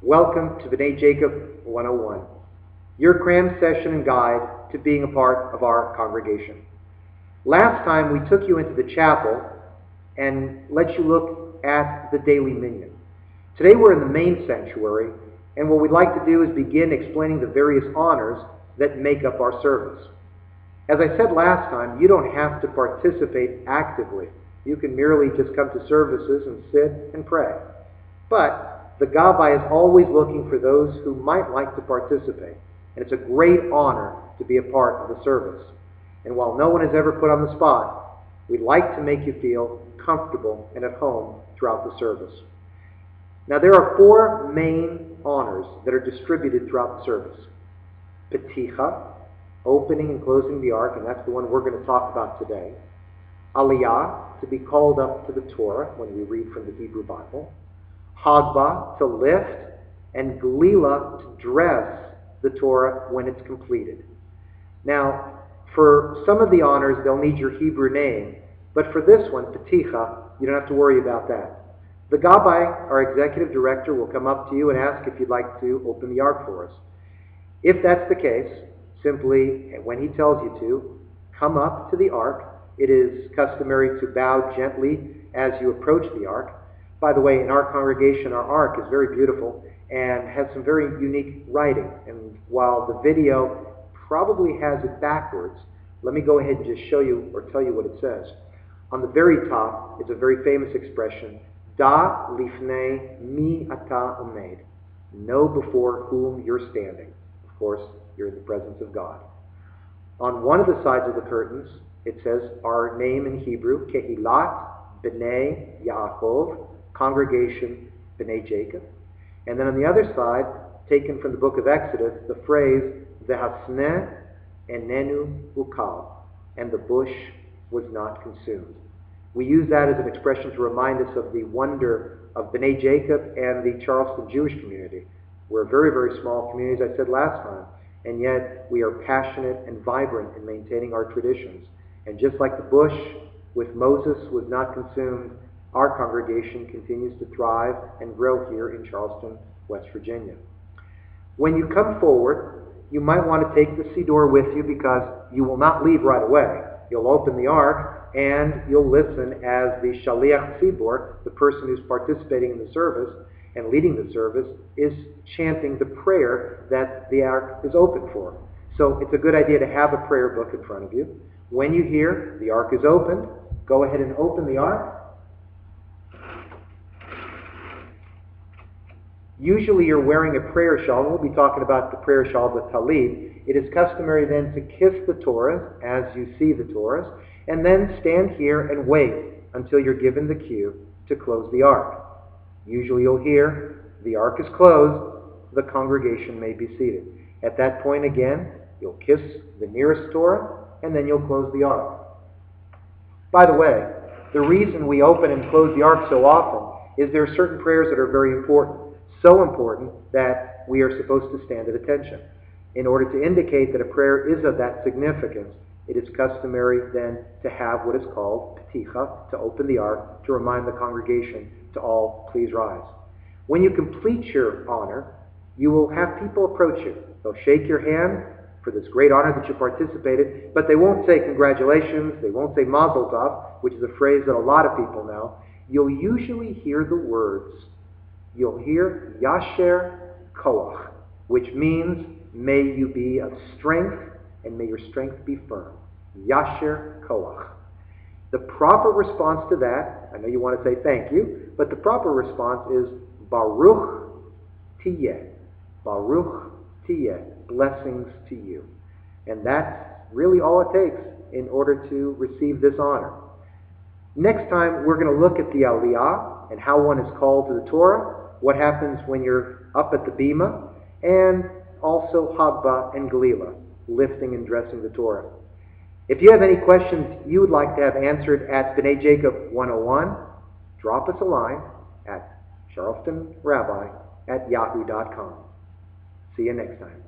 Welcome to B'nai Jacob 101, your cram session and guide to being a part of our congregation. Last time we took you into the chapel and let you look at the daily minyan. Today we're in the main sanctuary, and what we'd like to do is begin explaining the various honors that make up our service. As I said last time, you don't have to participate actively. You can merely just come to services and sit and pray. But the Gabbai is always looking for those who might like to participate. And it's a great honor to be a part of the service. And while no one is ever put on the spot, we'd like to make you feel comfortable and at home throughout the service. Now there are four main honors that are distributed throughout the service. Peticha, opening and closing the ark, and that's the one we're going to talk about today. Aliyah, to be called up to the Torah when we read from the Hebrew Bible. Hagba, to lift, and Glila, to dress the Torah when it's completed. Now, for some of the honors, they'll need your Hebrew name, but for this one, Peticha, you don't have to worry about that. The Gabbai, our executive director, will come up to you and ask if you'd like to open the ark for us. If that's the case, simply, when he tells you to, come up to the ark. It is customary to bow gently as you approach the ark. By the way, in our congregation, our ark is very beautiful and has some very unique writing. And while the video probably has it backwards, let me go ahead and just show you or tell you what it says. On the very top, it's a very famous expression, Da lifnei mi ata omed. Know before whom you're standing. Of course, you're in the presence of God. On one of the sides of the curtains, it says our name in Hebrew, Kehilat B'nai Yaakov, Congregation B'nai Jacob. And then on the other side, taken from the book of Exodus, the phrase, V'hasneh enenu ukal, and the bush was not consumed. We use that as an expression to remind us of the wonder of B'nai Jacob and the Charleston Jewish community. We're a very, very small community, as I said last time, and yet we are passionate and vibrant in maintaining our traditions. And just like the bush with Moses was not consumed, our congregation continues to thrive and grow here in Charleston, West Virginia. When you come forward, you might want to take the Siddur with you because you will not leave right away. You'll open the ark and you'll listen as the Shaliach Tzibor, the person who's participating in the service and leading the service, is chanting the prayer that the ark is open for. So it's a good idea to have a prayer book in front of you. When you hear the ark is opened, go ahead and open the ark. Usually you're wearing a prayer shawl. We'll be talking about the prayer shawl, the talid. It is customary then to kiss the Torah as you see the Torah, and then stand here and wait until you're given the cue to close the ark. Usually you'll hear, the ark is closed, the congregation may be seated. At that point again, you'll kiss the nearest Torah, and then you'll close the ark. By the way, the reason we open and close the ark so often is there are certain prayers that are very important. So important that we are supposed to stand at attention. In order to indicate that a prayer is of that significance, it is customary then to have what is called peticha, to open the ark, to remind the congregation to all please rise. When you complete your honor, you will have people approach you. They'll shake your hand for this great honor that you participated, but they won't say congratulations, they won't say mazel tov, which is a phrase that a lot of people know. You'll usually hear the words, you'll hear Yasher Koach, which means may you be of strength and may your strength be firm. Yasher Koach. The proper response to that, I know you want to say thank you, but the proper response is Baruch Tiyeh. Baruch Tiyeh. Blessings to you. And that's really all it takes in order to receive this honor. Next time we're going to look at the Aliyah and how one is called to the Torah, what happens when you're up at the Bima, and also Hagba and Galila, lifting and dressing the Torah. If you have any questions you would like to have answered at B'nai Jacob 101, drop us a line at charlestonrabbi@yahoo.com. See you next time.